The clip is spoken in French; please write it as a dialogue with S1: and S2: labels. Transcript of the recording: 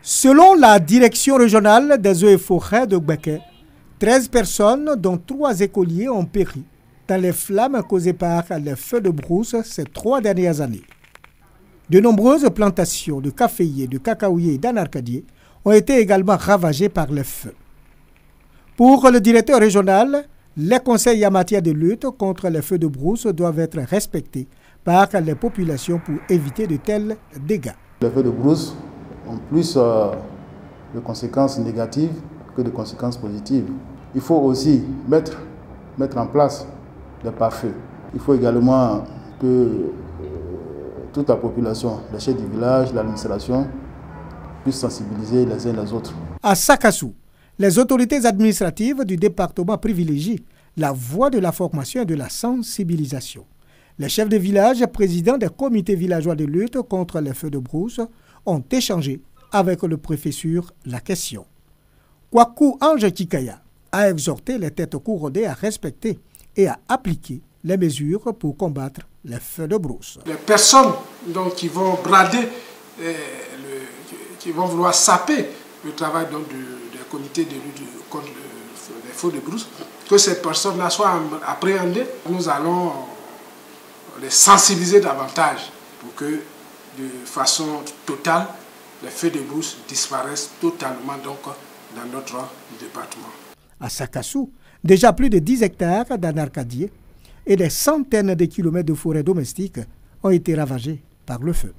S1: Selon la direction régionale des eaux et forêts de Gbeke, 13 personnes, dont 3 écoliers, ont péri dans les flammes causées par les feux de brousse ces 3 dernières années. De nombreuses plantations de caféiers, de cacaoyers et d'anarcadiers ont été également ravagées par les feux. Pour le directeur régional, les conseils en matière de lutte contre les feux de brousse doivent être respectés par les populations pour éviter de tels dégâts.
S2: Les feux de brousse ont plus de conséquences négatives que de conséquences positives. Il faut aussi mettre en place des pare-feux. Il faut également que toute la population, les chefs du village, l'administration, puissent sensibiliser les uns les autres.
S1: À Sakassou, les autorités administratives du département privilégient la voie de la formation et de la sensibilisation. Les chefs de village et présidents des comités villageois de lutte contre les feux de brousse ont échangé avec le préfet sur la question. Kwaku Ange Kikaya a exhorté les têtes couronnées à respecter et à appliquer les mesures pour combattre les feux de brousse.
S3: Les personnes donc, qui vont brader, qui vont vouloir saper le travail donc, des comités de lutte contre les feux de brousse, que ces personnes-là soient appréhendées, nous allons les sensibiliser davantage pour que de façon totale, les feux de brousse disparaissent totalement donc, dans notre département.
S1: À Sakassou, déjà plus de 10 hectares d'anarcadiers et des centaines de kilomètres de forêts domestiques ont été ravagés par le feu.